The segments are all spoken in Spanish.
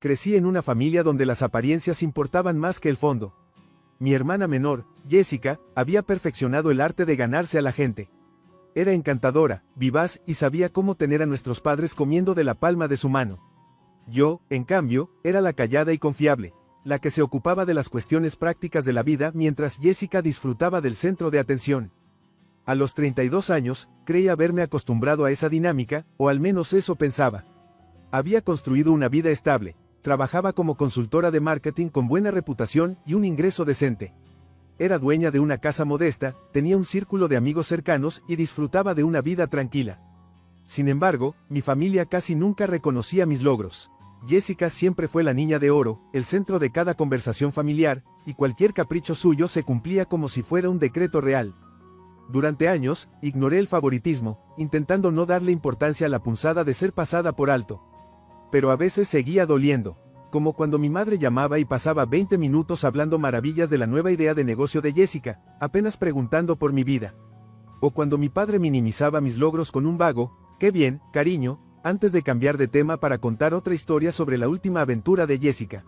crecí en una familia donde las apariencias importaban más que el fondo. Mi hermana menor, Jessica, había perfeccionado el arte de ganarse a la gente. Era encantadora, vivaz y sabía cómo tener a nuestros padres comiendo de la palma de su mano. Yo, en cambio, era la callada y confiable, la que se ocupaba de las cuestiones prácticas de la vida mientras Jessica disfrutaba del centro de atención. A los 32 años, creí haberme acostumbrado a esa dinámica, o al menos eso pensaba. Había construido una vida estable, trabajaba como consultora de marketing con buena reputación y un ingreso decente. Era dueña de una casa modesta, tenía un círculo de amigos cercanos y disfrutaba de una vida tranquila. Sin embargo, mi familia casi nunca reconocía mis logros. Jessica siempre fue la niña de oro, el centro de cada conversación familiar, y cualquier capricho suyo se cumplía como si fuera un decreto real. Durante años, ignoré el favoritismo, intentando no darle importancia a la punzada de ser pasada por alto. Pero a veces seguía doliendo, como cuando mi madre llamaba y pasaba 20 minutos hablando maravillas de la nueva idea de negocio de Jessica, apenas preguntando por mi vida. O cuando mi padre minimizaba mis logros con un vago, «Qué bien, cariño», antes de cambiar de tema para contar otra historia sobre la última aventura de Jessica.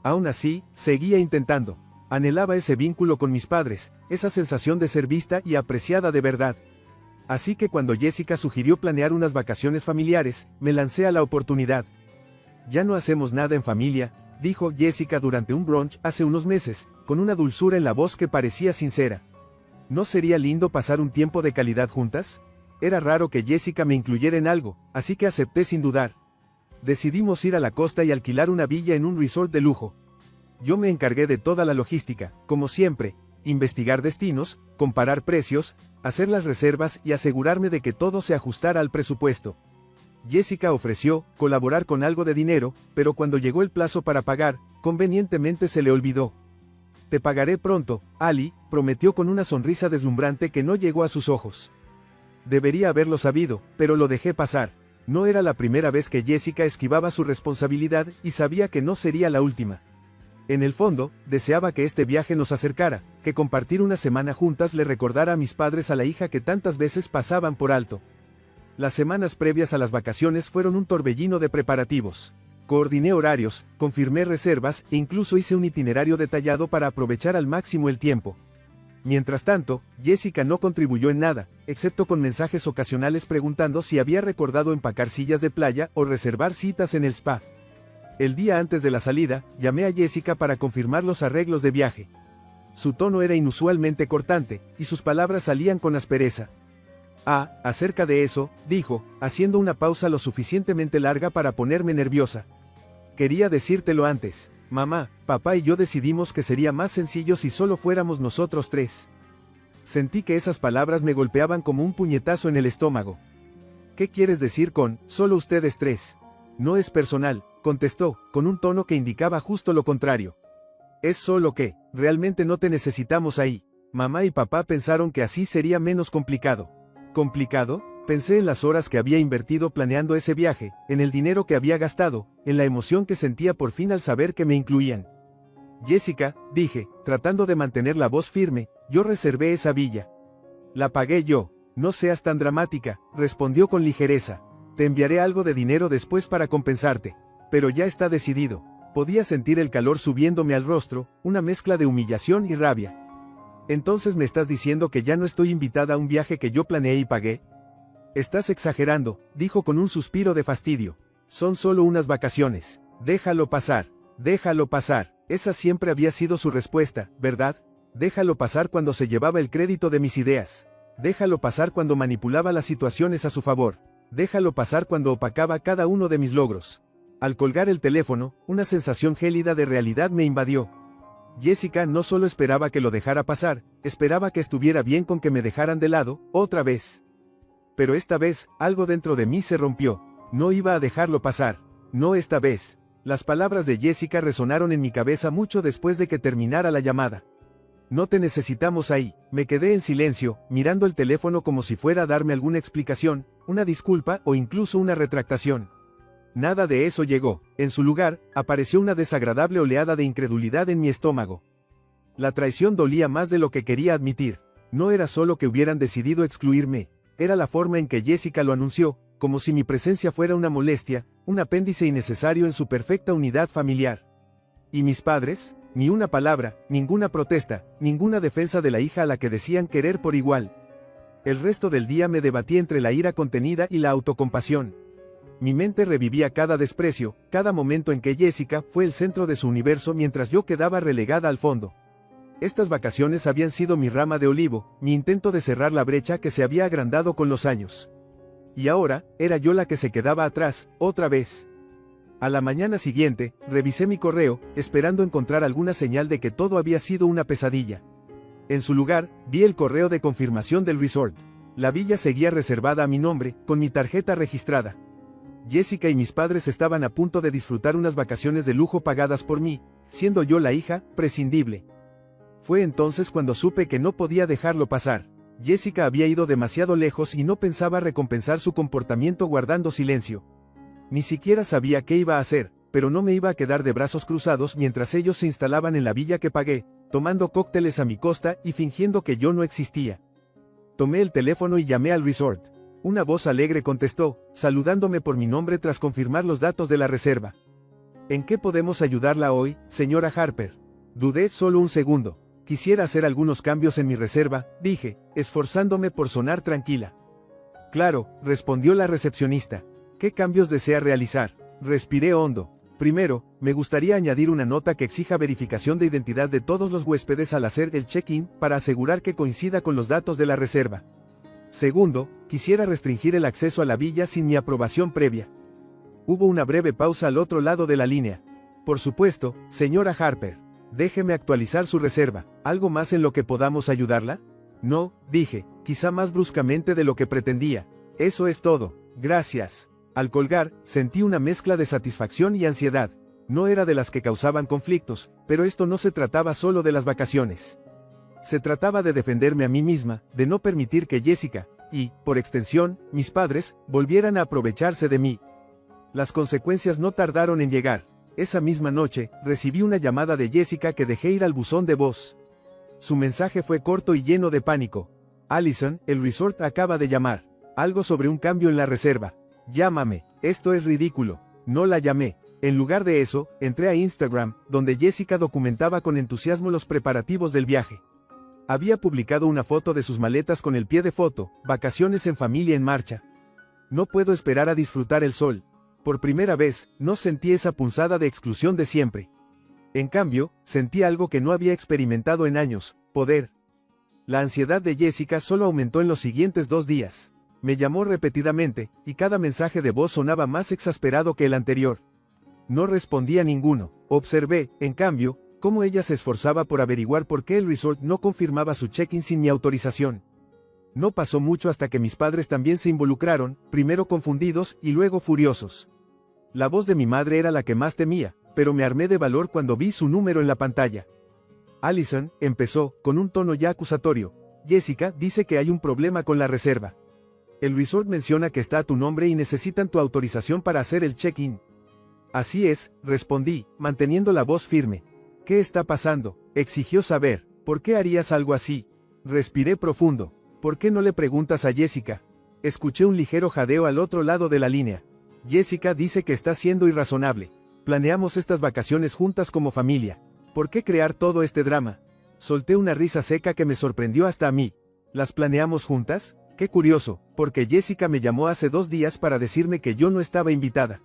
Aún así, seguía intentando. Anhelaba ese vínculo con mis padres, esa sensación de ser vista y apreciada de verdad. Así que cuando Jessica sugirió planear unas vacaciones familiares, me lancé a la oportunidad. «Ya no hacemos nada en familia», dijo Jessica durante un brunch hace unos meses, con una dulzura en la voz que parecía sincera. ¿No sería lindo pasar un tiempo de calidad juntas? Era raro que Jessica me incluyera en algo, así que acepté sin dudar. Decidimos ir a la costa y alquilar una villa en un resort de lujo. Yo me encargué de toda la logística, como siempre, investigar destinos, comparar precios, hacer las reservas y asegurarme de que todo se ajustara al presupuesto. Jessica ofreció colaborar con algo de dinero, pero cuando llegó el plazo para pagar, convenientemente se le olvidó. «Te pagaré pronto», Ali prometió con una sonrisa deslumbrante que no llegó a sus ojos. Debería haberlo sabido, pero lo dejé pasar. No era la primera vez que Jessica esquivaba su responsabilidad y sabía que no sería la última. En el fondo, deseaba que este viaje nos acercara, que compartir una semana juntas le recordara a mis padres a la hija que tantas veces pasaban por alto. Las semanas previas a las vacaciones fueron un torbellino de preparativos. Coordiné horarios, confirmé reservas e incluso hice un itinerario detallado para aprovechar al máximo el tiempo. Mientras tanto, Jessica no contribuyó en nada, excepto con mensajes ocasionales preguntando si había recordado empacar sillas de playa o reservar citas en el spa. El día antes de la salida, llamé a Jessica para confirmar los arreglos de viaje. Su tono era inusualmente cortante, y sus palabras salían con aspereza. Acerca de eso», dijo, haciendo una pausa lo suficientemente larga para ponerme nerviosa. «Quería decírtelo antes. Mamá, papá y yo decidimos que sería más sencillo si solo fuéramos nosotros tres». Sentí que esas palabras me golpeaban como un puñetazo en el estómago. «¿Qué quieres decir con, solo ustedes tres?» «No es personal», contestó, con un tono que indicaba justo lo contrario. «Es solo que, realmente no te necesitamos ahí. Mamá y papá pensaron que así sería menos complicado». ¿Complicado? Pensé en las horas que había invertido planeando ese viaje, en el dinero que había gastado, en la emoción que sentía por fin al saber que me incluían. «Jessica», dije, tratando de mantener la voz firme, «yo reservé esa villa. La pagué yo». «No seas tan dramática», respondió con ligereza. «Te enviaré algo de dinero después para compensarte. Pero ya está decidido». Podía sentir el calor subiéndome al rostro, una mezcla de humillación y rabia. «¿Entonces me estás diciendo que ya no estoy invitada a un viaje que yo planeé y pagué?» «Estás exagerando», dijo con un suspiro de fastidio. «Son solo unas vacaciones. Déjalo pasar. Déjalo pasar». Esa siempre había sido su respuesta, ¿verdad? Déjalo pasar cuando se llevaba el crédito de mis ideas. Déjalo pasar cuando manipulaba las situaciones a su favor. Déjalo pasar cuando opacaba cada uno de mis logros. Al colgar el teléfono, una sensación gélida de realidad me invadió. Jessica no solo esperaba que lo dejara pasar, esperaba que estuviera bien con que me dejaran de lado, otra vez. Pero esta vez, algo dentro de mí se rompió. No iba a dejarlo pasar. No esta vez. Las palabras de Jessica resonaron en mi cabeza mucho después de que terminara la llamada. «No te necesitamos ahí». Me quedé en silencio, mirando el teléfono como si fuera a darme alguna explicación, una disculpa o incluso una retractación. Nada de eso llegó. En su lugar, apareció una desagradable oleada de incredulidad en mi estómago. La traición dolía más de lo que quería admitir. No era solo que hubieran decidido excluirme, era la forma en que Jessica lo anunció, como si mi presencia fuera una molestia, un apéndice innecesario en su perfecta unidad familiar. ¿Y mis padres? Ni una palabra, ninguna protesta, ninguna defensa de la hija a la que decían querer por igual. El resto del día me debatí entre la ira contenida y la autocompasión. Mi mente revivía cada desprecio, cada momento en que Jessica fue el centro de su universo mientras yo quedaba relegada al fondo. Estas vacaciones habían sido mi rama de olivo, mi intento de cerrar la brecha que se había agrandado con los años. Y ahora, era yo la que se quedaba atrás, otra vez. A la mañana siguiente, revisé mi correo, esperando encontrar alguna señal de que todo había sido una pesadilla. En su lugar, vi el correo de confirmación del resort. La villa seguía reservada a mi nombre, con mi tarjeta registrada. Jessica y mis padres estaban a punto de disfrutar unas vacaciones de lujo pagadas por mí, siendo yo la hija prescindible. Fue entonces cuando supe que no podía dejarlo pasar. Jessica había ido demasiado lejos y no pensaba recompensar su comportamiento guardando silencio. Ni siquiera sabía qué iba a hacer, pero no me iba a quedar de brazos cruzados mientras ellos se instalaban en la villa que pagué, tomando cócteles a mi costa y fingiendo que yo no existía. Tomé el teléfono y llamé al resort. Una voz alegre contestó, saludándome por mi nombre tras confirmar los datos de la reserva. ¿En qué podemos ayudarla hoy, señora Harper? Dudé solo un segundo. Quisiera hacer algunos cambios en mi reserva, dije, esforzándome por sonar tranquila. Claro, respondió la recepcionista. ¿Qué cambios desea realizar? Respiré hondo. Primero, me gustaría añadir una nota que exija verificación de identidad de todos los huéspedes al hacer el check-in para asegurar que coincida con los datos de la reserva. Segundo, quisiera restringir el acceso a la villa sin mi aprobación previa. Hubo una breve pausa al otro lado de la línea. Por supuesto, señora Harper. Déjeme actualizar su reserva. ¿Algo más en lo que podamos ayudarla? No, dije, quizá más bruscamente de lo que pretendía. Eso es todo. Gracias. Al colgar, sentí una mezcla de satisfacción y ansiedad. No era de las que causaban conflictos, pero esto no se trataba solo de las vacaciones. Se trataba de defenderme a mí misma, de no permitir que Jessica, y, por extensión, mis padres, volvieran a aprovecharse de mí. Las consecuencias no tardaron en llegar. Esa misma noche, recibí una llamada de Jessica que dejé ir al buzón de voz. Su mensaje fue corto y lleno de pánico. Allison, el resort acaba de llamar. Algo sobre un cambio en la reserva. Llámame, esto es ridículo. No la llamé. En lugar de eso, entré a Instagram, donde Jessica documentaba con entusiasmo los preparativos del viaje. Había publicado una foto de sus maletas con el pie de foto, vacaciones en familia en marcha. No puedo esperar a disfrutar el sol. Por primera vez, no sentí esa punzada de exclusión de siempre. En cambio, sentí algo que no había experimentado en años, poder. La ansiedad de Jessica solo aumentó en los siguientes 2 días. Me llamó repetidamente, y cada mensaje de voz sonaba más exasperado que el anterior. No respondí a ninguno. Observé, en cambio, cómo ella se esforzaba por averiguar por qué el resort no confirmaba su check-in sin mi autorización. No pasó mucho hasta que mis padres también se involucraron, primero confundidos y luego furiosos. La voz de mi madre era la que más temía, pero me armé de valor cuando vi su número en la pantalla. Allison, empezó, con un tono ya acusatorio. Jessica dice que hay un problema con la reserva. El resort menciona que está a tu nombre y necesitan tu autorización para hacer el check-in. Así es, respondí, manteniendo la voz firme. ¿Qué está pasando? Exigió saber. ¿Por qué harías algo así? Respiré profundo. ¿Por qué no le preguntas a Jessica? Escuché un ligero jadeo al otro lado de la línea. Jessica dice que está siendo irrazonable. Planeamos estas vacaciones juntas como familia. ¿Por qué crear todo este drama? Solté una risa seca que me sorprendió hasta a mí. ¿Las planeamos juntas? Qué curioso, porque Jessica me llamó hace 2 días para decirme que yo no estaba invitada.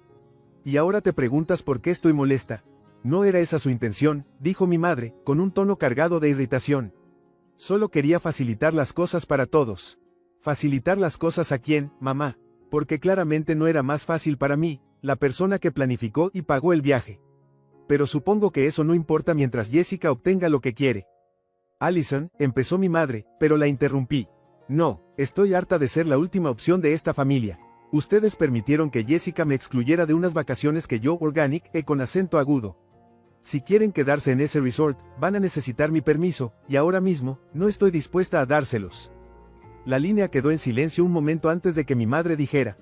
Y ahora te preguntas por qué estoy molesta. No era esa su intención, dijo mi madre, con un tono cargado de irritación. Solo quería facilitar las cosas para todos. ¿Facilitar las cosas a quién, mamá? Porque claramente no era más fácil para mí, la persona que planificó y pagó el viaje. Pero supongo que eso no importa mientras Jessica obtenga lo que quiere. Allison, empezó mi madre, pero la interrumpí. No, estoy harta de ser la última opción de esta familia. Ustedes permitieron que Jessica me excluyera de unas vacaciones que yo organic con acento agudo. Si quieren quedarse en ese resort, van a necesitar mi permiso, y ahora mismo, no estoy dispuesta a dárselos. La línea quedó en silencio un momento antes de que mi madre dijera.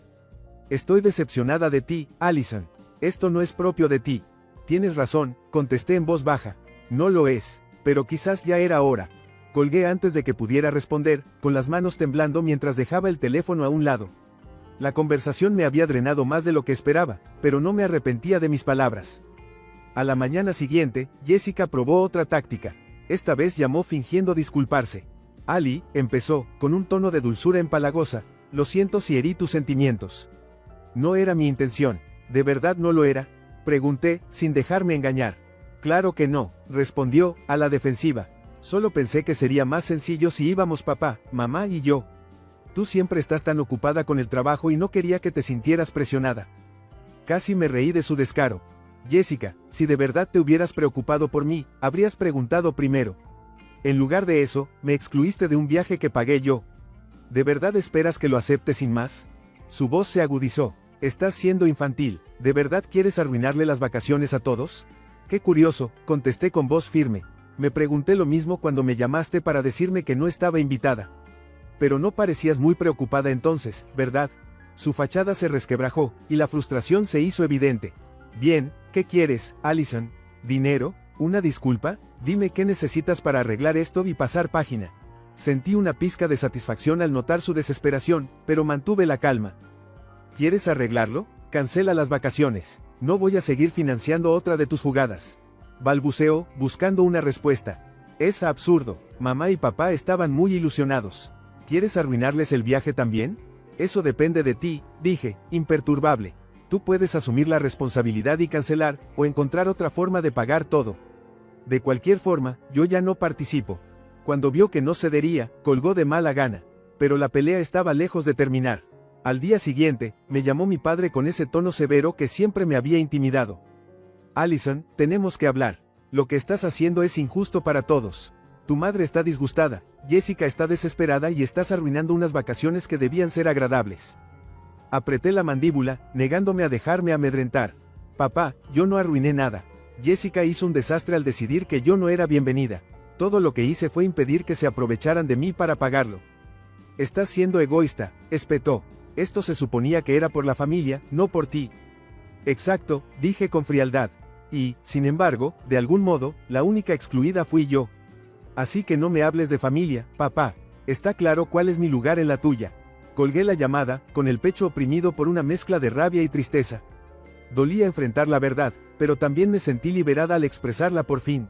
Estoy decepcionada de ti, Allison. Esto no es propio de ti. Tienes razón, contesté en voz baja. No lo es, pero quizás ya era hora. Colgué antes de que pudiera responder, con las manos temblando mientras dejaba el teléfono a un lado. La conversación me había drenado más de lo que esperaba, pero no me arrepentía de mis palabras. A la mañana siguiente, Jessica probó otra táctica. Esta vez llamó fingiendo disculparse. Ali, empezó, con un tono de dulzura empalagosa, lo siento si herí tus sentimientos. No era mi intención. ¿De verdad no lo era? Pregunté, sin dejarme engañar. Claro que no, respondió, a la defensiva. Solo pensé que sería más sencillo si íbamos papá, mamá y yo. Tú siempre estás tan ocupada con el trabajo y no quería que te sintieras presionada. Casi me reí de su descaro. Jessica, si de verdad te hubieras preocupado por mí, habrías preguntado primero. En lugar de eso, me excluiste de un viaje que pagué yo. ¿De verdad esperas que lo acepte sin más? Su voz se agudizó. Estás siendo infantil. ¿De verdad quieres arruinarle las vacaciones a todos? Qué curioso, contesté con voz firme. Me pregunté lo mismo cuando me llamaste para decirme que no estaba invitada. Pero no parecías muy preocupada entonces, ¿verdad? Su fachada se resquebrajó, y la frustración se hizo evidente. Bien, ¿qué quieres, Allison? ¿Dinero? ¿Una disculpa? Dime qué necesitas para arreglar esto y pasar página. Sentí una pizca de satisfacción al notar su desesperación, pero mantuve la calma. ¿Quieres arreglarlo? Cancela las vacaciones. No voy a seguir financiando otra de tus jugadas. Balbuceó, buscando una respuesta. Es absurdo. Mamá y papá estaban muy ilusionados. ¿Quieres arruinarles el viaje también? Eso depende de ti, dije, imperturbable. Tú puedes asumir la responsabilidad y cancelar, o encontrar otra forma de pagar todo. De cualquier forma, yo ya no participo. Cuando vio que no cedería, colgó de mala gana. Pero la pelea estaba lejos de terminar. Al día siguiente, me llamó mi padre con ese tono severo que siempre me había intimidado. Allison, tenemos que hablar. Lo que estás haciendo es injusto para todos. Tu madre está disgustada, Jessica está desesperada y estás arruinando unas vacaciones que debían ser agradables. Apreté la mandíbula, negándome a dejarme amedrentar. Papá, yo no arruiné nada. Jessica hizo un desastre al decidir que yo no era bienvenida. Todo lo que hice fue impedir que se aprovecharan de mí para pagarlo. Estás siendo egoísta, espetó. Esto se suponía que era por la familia, no por ti. Exacto, dije con frialdad. Y, sin embargo, de algún modo, la única excluida fui yo. Así que no me hables de familia, papá. Está claro cuál es mi lugar en la tuya. Colgué la llamada, con el pecho oprimido por una mezcla de rabia y tristeza. Dolía enfrentar la verdad, pero también me sentí liberada al expresarla por fin.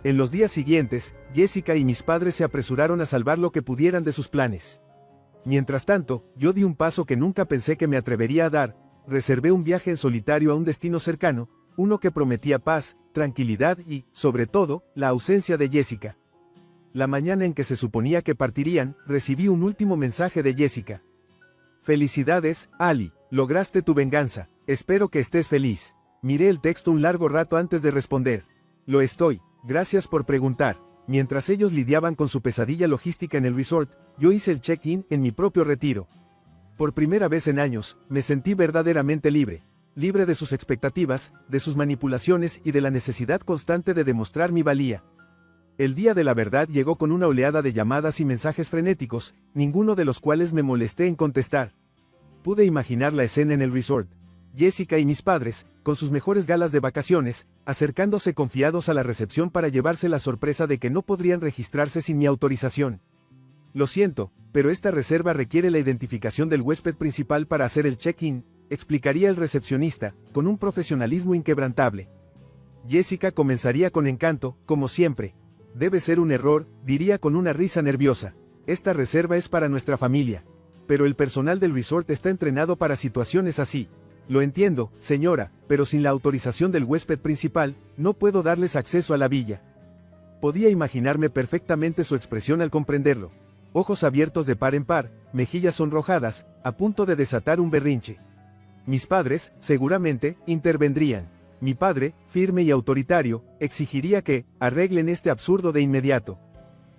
En los días siguientes, Jessica y mis padres se apresuraron a salvar lo que pudieran de sus planes. Mientras tanto, yo di un paso que nunca pensé que me atrevería a dar, reservé un viaje en solitario a un destino cercano, uno que prometía paz, tranquilidad y, sobre todo, la ausencia de Jessica. La mañana en que se suponía que partirían, recibí un último mensaje de Jessica. Felicidades, Ali, lograste tu venganza, espero que estés feliz. Miré el texto un largo rato antes de responder. Lo estoy, gracias por preguntar. Mientras ellos lidiaban con su pesadilla logística en el resort, yo hice el check-in en mi propio retiro. Por primera vez en años, me sentí verdaderamente libre. Libre de sus expectativas, de sus manipulaciones y de la necesidad constante de demostrar mi valía. El día de la verdad llegó con una oleada de llamadas y mensajes frenéticos, ninguno de los cuales me molesté en contestar. Pude imaginar la escena en el resort. Jessica y mis padres, con sus mejores galas de vacaciones, acercándose confiados a la recepción para llevarse la sorpresa de que no podrían registrarse sin mi autorización. Lo siento, pero esta reserva requiere la identificación del huésped principal para hacer el check-in, explicaría el recepcionista, con un profesionalismo inquebrantable. Jessica comenzaría con encanto, como siempre. Debe ser un error, diría con una risa nerviosa. Esta reserva es para nuestra familia. Pero el personal del resort está entrenado para situaciones así. Lo entiendo, señora, pero sin la autorización del huésped principal, no puedo darles acceso a la villa. Podía imaginarme perfectamente su expresión al comprenderlo. Ojos abiertos de par en par, mejillas sonrojadas, a punto de desatar un berrinche. Mis padres, seguramente, intervendrían. Mi padre, firme y autoritario, exigiría que arreglen este absurdo de inmediato.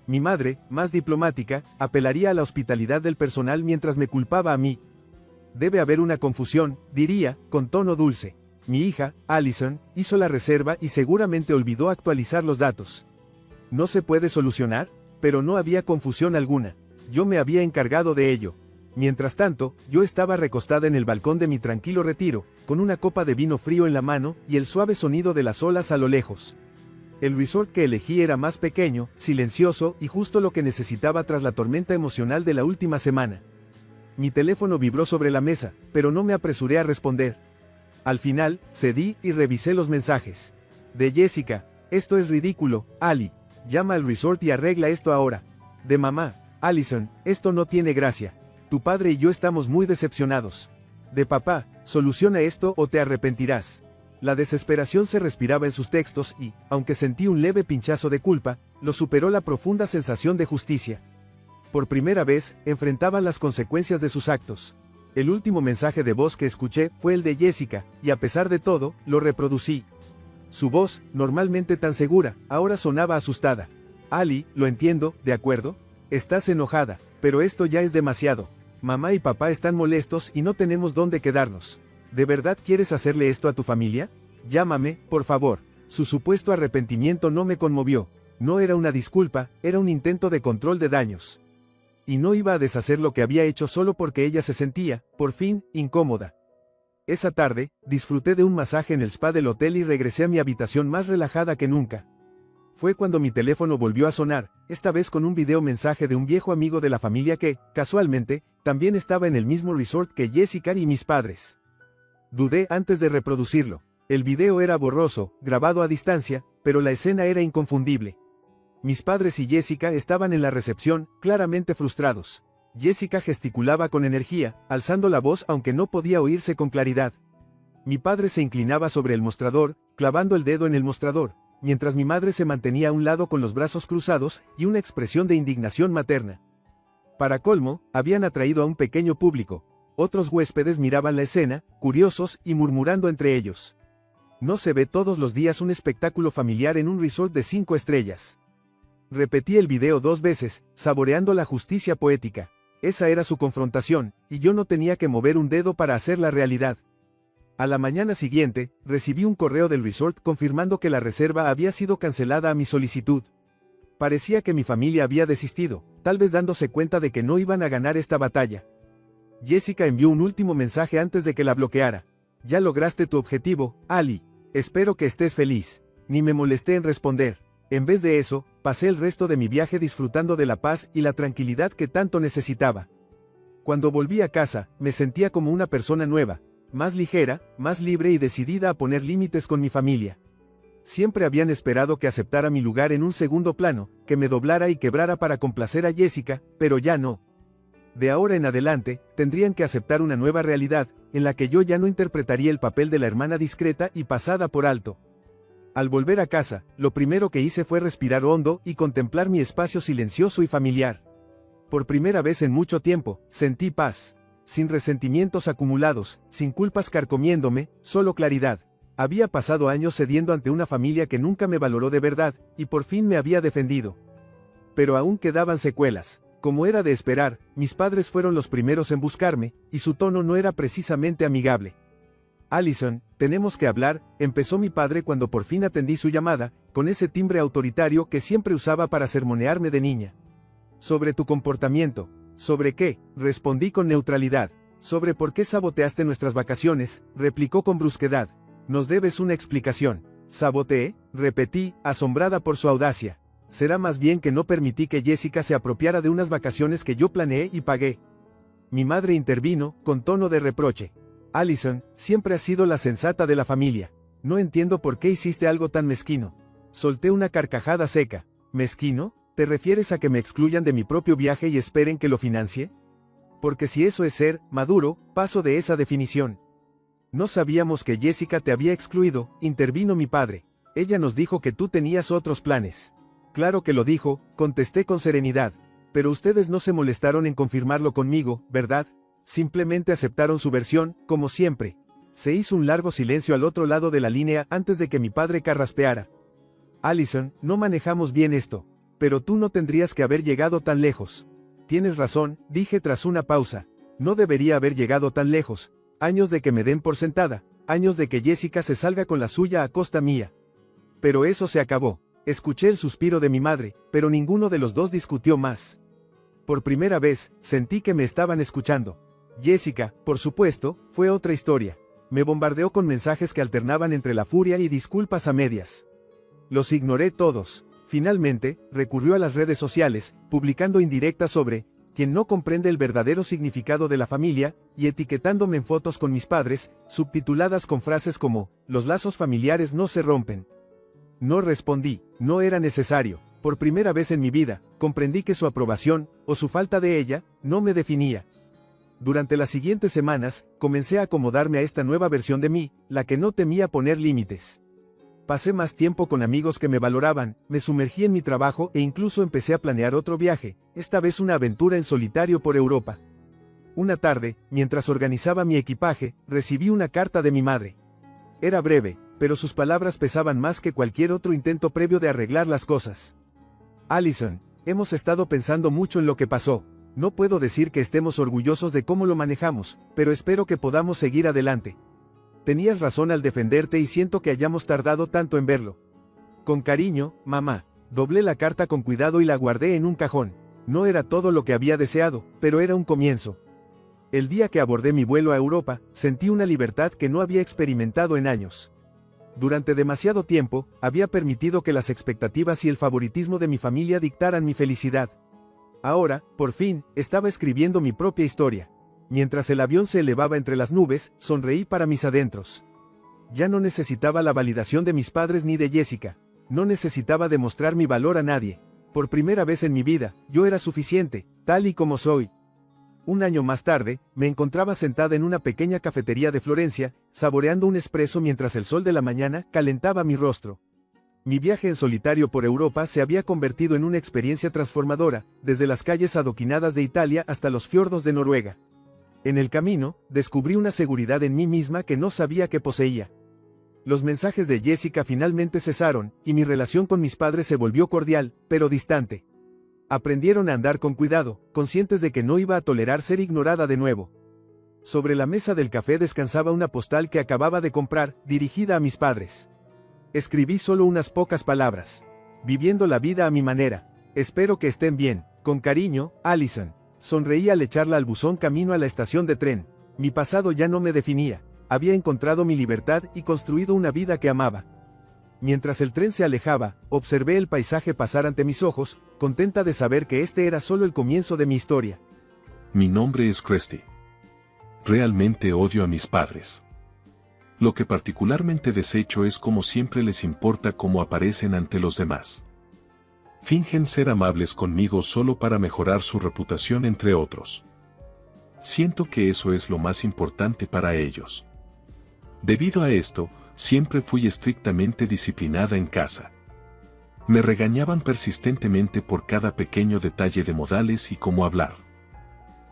Mi madre, más diplomática, apelaría a la hospitalidad del personal mientras me culpaba a mí. Debe haber una confusión, diría, con tono dulce. Mi hija, Allison, hizo la reserva y seguramente olvidó actualizar los datos. ¿No se puede solucionar? Pero no había confusión alguna. Yo me había encargado de ello. Mientras tanto, yo estaba recostada en el balcón de mi tranquilo retiro, con una copa de vino frío en la mano y el suave sonido de las olas a lo lejos. El resort que elegí era más pequeño, silencioso y justo lo que necesitaba tras la tormenta emocional de la última semana. Mi teléfono vibró sobre la mesa, pero no me apresuré a responder. Al final, cedí y revisé los mensajes. De Jessica: esto es ridículo, Ali. Llama al resort y arregla esto ahora. De mamá: Allison, esto no tiene gracia. Tu padre y yo estamos muy decepcionados. De papá: soluciona esto o te arrepentirás. La desesperación se respiraba en sus textos y, aunque sentí un leve pinchazo de culpa, lo superó la profunda sensación de justicia. Por primera vez, enfrentaban las consecuencias de sus actos. El último mensaje de voz que escuché fue el de Jessica, y a pesar de todo, lo reproducí. Su voz, normalmente tan segura, ahora sonaba asustada. Ali, lo entiendo, ¿de acuerdo? Estás enojada, pero esto ya es demasiado. Mamá y papá están molestos y no tenemos dónde quedarnos. ¿De verdad quieres hacerle esto a tu familia? Llámame, por favor. Su supuesto arrepentimiento no me conmovió. No era una disculpa, era un intento de control de daños. Y no iba a deshacer lo que había hecho solo porque ella se sentía, por fin, incómoda. Esa tarde, disfruté de un masaje en el spa del hotel y regresé a mi habitación más relajada que nunca. Fue cuando mi teléfono volvió a sonar, esta vez con un video mensaje de un viejo amigo de la familia que, casualmente, también estaba en el mismo resort que Jessica y mis padres. Dudé antes de reproducirlo. El video era borroso, grabado a distancia, pero la escena era inconfundible. Mis padres y Jessica estaban en la recepción, claramente frustrados. Jessica gesticulaba con energía, alzando la voz aunque no podía oírse con claridad. Mi padre se inclinaba sobre el mostrador, clavando el dedo en el mostrador, mientras mi madre se mantenía a un lado con los brazos cruzados y una expresión de indignación materna. Para colmo, habían atraído a un pequeño público. Otros huéspedes miraban la escena, curiosos y murmurando entre ellos. No se ve todos los días un espectáculo familiar en un resort de 5 estrellas. Repetí el video 2 veces, saboreando la justicia poética. Esa era su confrontación, y yo no tenía que mover un dedo para hacerla realidad. A la mañana siguiente, recibí un correo del resort confirmando que la reserva había sido cancelada a mi solicitud. Parecía que mi familia había desistido, tal vez dándose cuenta de que no iban a ganar esta batalla. Jessica envió un último mensaje antes de que la bloqueara. Ya lograste tu objetivo, Ali. Espero que estés feliz. Ni me molesté en responder. En vez de eso, pasé el resto de mi viaje disfrutando de la paz y la tranquilidad que tanto necesitaba. Cuando volví a casa, me sentía como una persona nueva, más ligera, más libre y decidida a poner límites con mi familia. Siempre habían esperado que aceptara mi lugar en un segundo plano, que me doblara y quebrara para complacer a Jessica, pero ya no. De ahora en adelante, tendrían que aceptar una nueva realidad, en la que yo ya no interpretaría el papel de la hermana discreta y pasada por alto. Al volver a casa, lo primero que hice fue respirar hondo y contemplar mi espacio silencioso y familiar. Por primera vez en mucho tiempo, sentí paz. Sin resentimientos acumulados, sin culpas carcomiéndome, solo claridad. Había pasado años cediendo ante una familia que nunca me valoró de verdad, y por fin me había defendido. Pero aún quedaban secuelas. Como era de esperar, mis padres fueron los primeros en buscarme, y su tono no era precisamente amigable. Allison, tenemos que hablar, empezó mi padre cuando por fin atendí su llamada, con ese timbre autoritario que siempre usaba para sermonearme de niña. Sobre tu comportamiento. ¿Sobre qué? Respondí con neutralidad. Sobre por qué saboteaste nuestras vacaciones, replicó con brusquedad. Nos debes una explicación. ¿Saboteé? Repetí, asombrada por su audacia. Será más bien que no permití que Jessica se apropiara de unas vacaciones que yo planeé y pagué. Mi madre intervino, con tono de reproche. Allison, siempre has sido la sensata de la familia. No entiendo por qué hiciste algo tan mezquino. Solté una carcajada seca. ¿Mezquino? ¿Te refieres a que me excluyan de mi propio viaje y esperen que lo financie? Porque si eso es ser maduro, paso de esa definición. No sabíamos que Jessica te había excluido, intervino mi padre. Ella nos dijo que tú tenías otros planes. Claro que lo dijo, contesté con serenidad. Pero ustedes no se molestaron en confirmarlo conmigo, ¿verdad? Simplemente aceptaron su versión, como siempre. Se hizo un largo silencio al otro lado de la línea antes de que mi padre carraspeara. Allison, no manejamos bien esto. Pero tú no tendrías que haber llegado tan lejos. Tienes razón, dije tras una pausa. No debería haber llegado tan lejos. Años de que me den por sentada. Años de que Jessica se salga con la suya a costa mía. Pero eso se acabó. Escuché el suspiro de mi madre, pero ninguno de los dos discutió más. Por primera vez, sentí que me estaban escuchando. Jessica, por supuesto, fue otra historia. Me bombardeó con mensajes que alternaban entre la furia y disculpas a medias. Los ignoré todos. Finalmente, recurrió a las redes sociales, publicando indirectas sobre quien no comprende el verdadero significado de la familia, y etiquetándome en fotos con mis padres, subtituladas con frases como, los lazos familiares no se rompen. No respondí, no era necesario. Por primera vez en mi vida, comprendí que su aprobación, o su falta de ella, no me definía. Durante las siguientes semanas, comencé a acomodarme a esta nueva versión de mí, la que no temía poner límites. Pasé más tiempo con amigos que me valoraban, me sumergí en mi trabajo e incluso empecé a planear otro viaje, esta vez una aventura en solitario por Europa. Una tarde, mientras organizaba mi equipaje, recibí una carta de mi madre. Era breve, pero sus palabras pesaban más que cualquier otro intento previo de arreglar las cosas. Allison, hemos estado pensando mucho en lo que pasó. No puedo decir que estemos orgullosos de cómo lo manejamos, pero espero que podamos seguir adelante. Tenías razón al defenderte y siento que hayamos tardado tanto en verlo. Con cariño, mamá. Doblé la carta con cuidado y la guardé en un cajón. No era todo lo que había deseado, pero era un comienzo. El día que abordé mi vuelo a Europa, sentí una libertad que no había experimentado en años. Durante demasiado tiempo, había permitido que las expectativas y el favoritismo de mi familia dictaran mi felicidad. Ahora, por fin, estaba escribiendo mi propia historia. Mientras el avión se elevaba entre las nubes, sonreí para mis adentros. Ya no necesitaba la validación de mis padres ni de Jessica. No necesitaba demostrar mi valor a nadie. Por primera vez en mi vida, yo era suficiente, tal y como soy. Un año más tarde, me encontraba sentada en una pequeña cafetería de Florencia, saboreando un espresso mientras el sol de la mañana calentaba mi rostro. Mi viaje en solitario por Europa se había convertido en una experiencia transformadora, desde las calles adoquinadas de Italia hasta los fiordos de Noruega. En el camino, descubrí una seguridad en mí misma que no sabía que poseía. Los mensajes de Jessica finalmente cesaron, y mi relación con mis padres se volvió cordial, pero distante. Aprendieron a andar con cuidado, conscientes de que no iba a tolerar ser ignorada de nuevo. Sobre la mesa del café descansaba una postal que acababa de comprar, dirigida a mis padres. Escribí solo unas pocas palabras. Viviendo la vida a mi manera. Espero que estén bien. Con cariño, Allison. Sonreí al echarla al buzón camino a la estación de tren. Mi pasado ya no me definía. Había encontrado mi libertad y construido una vida que amaba. Mientras el tren se alejaba, observé el paisaje pasar ante mis ojos, contenta de saber que este era solo el comienzo de mi historia. Mi nombre es Christy. Realmente odio a mis padres. Lo que particularmente desecho es cómo siempre les importa cómo aparecen ante los demás. Fingen ser amables conmigo solo para mejorar su reputación entre otros. Siento que eso es lo más importante para ellos. Debido a esto, siempre fui estrictamente disciplinada en casa. Me regañaban persistentemente por cada pequeño detalle de modales y cómo hablar.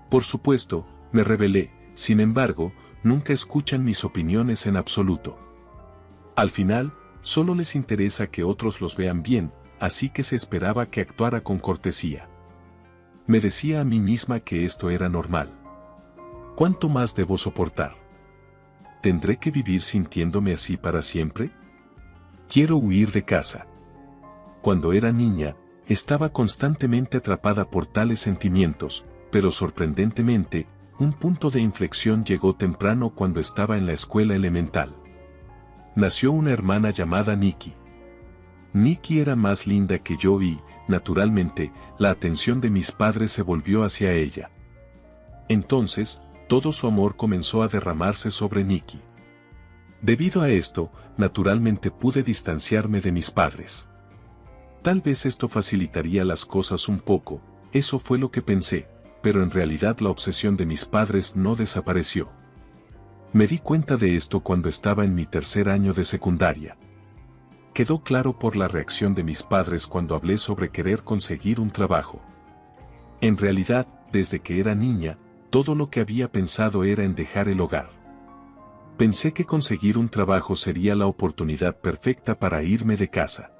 Por supuesto, me rebelé, sin embargo, nunca escuchan mis opiniones en absoluto. Al final, solo les interesa que otros los vean bien, así que se esperaba que actuara con cortesía. Me decía a mí misma que esto era normal. ¿Cuánto más debo soportar? ¿Tendré que vivir sintiéndome así para siempre? Quiero huir de casa. Cuando era niña, estaba constantemente atrapada por tales sentimientos, pero sorprendentemente, un punto de inflexión llegó temprano cuando estaba en la escuela elemental. Nació una hermana llamada Nikki. Nikki era más linda que yo y, naturalmente, la atención de mis padres se volvió hacia ella. Entonces, todo su amor comenzó a derramarse sobre Nikki. Debido a esto, naturalmente pude distanciarme de mis padres. Tal vez esto facilitaría las cosas un poco, eso fue lo que pensé, pero en realidad la obsesión de mis padres no desapareció. Me di cuenta de esto cuando estaba en mi tercer año de secundaria. Quedó claro por la reacción de mis padres cuando hablé sobre querer conseguir un trabajo. En realidad, desde que era niña, todo lo que había pensado era en dejar el hogar. Pensé que conseguir un trabajo sería la oportunidad perfecta para irme de casa.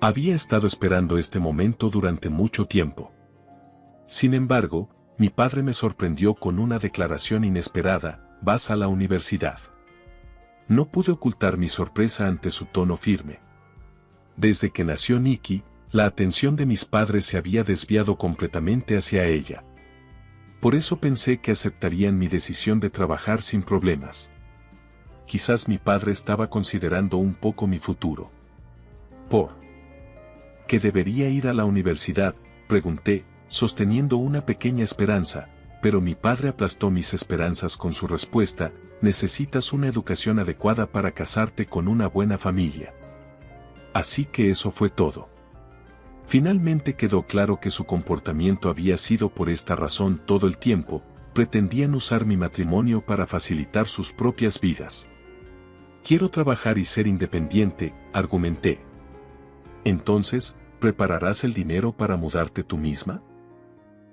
Había estado esperando este momento durante mucho tiempo. Sin embargo, mi padre me sorprendió con una declaración inesperada: vas a la universidad. No pude ocultar mi sorpresa ante su tono firme. Desde que nació Nikki, la atención de mis padres se había desviado completamente hacia ella. Por eso pensé que aceptarían mi decisión de trabajar sin problemas. Quizás mi padre estaba considerando un poco mi futuro. ¿Por qué debería ir a la universidad?, pregunté, sosteniendo una pequeña esperanza, pero mi padre aplastó mis esperanzas con su respuesta: necesitas una educación adecuada para casarte con una buena familia. Así que eso fue todo. Finalmente quedó claro que su comportamiento había sido por esta razón todo el tiempo: pretendían usar mi matrimonio para facilitar sus propias vidas. Quiero trabajar y ser independiente, argumenté. Entonces, ¿prepararás el dinero para mudarte tú misma?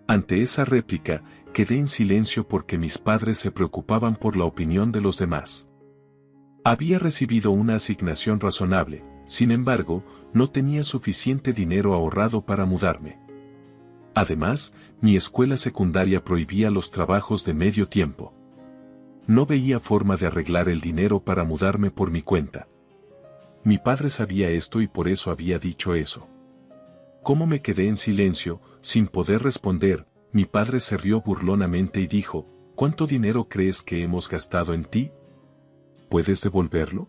Ante esa réplica, quedé en silencio porque mis padres se preocupaban por la opinión de los demás. Había recibido una asignación razonable, sin embargo, no tenía suficiente dinero ahorrado para mudarme. Además, mi escuela secundaria prohibía los trabajos de medio tiempo. No veía forma de arreglar el dinero para mudarme por mi cuenta. Mi padre sabía esto y por eso había dicho eso. Como me quedé en silencio, sin poder responder, mi padre se rió burlonamente y dijo: ¿cuánto dinero crees que hemos gastado en ti? ¿Puedes devolverlo?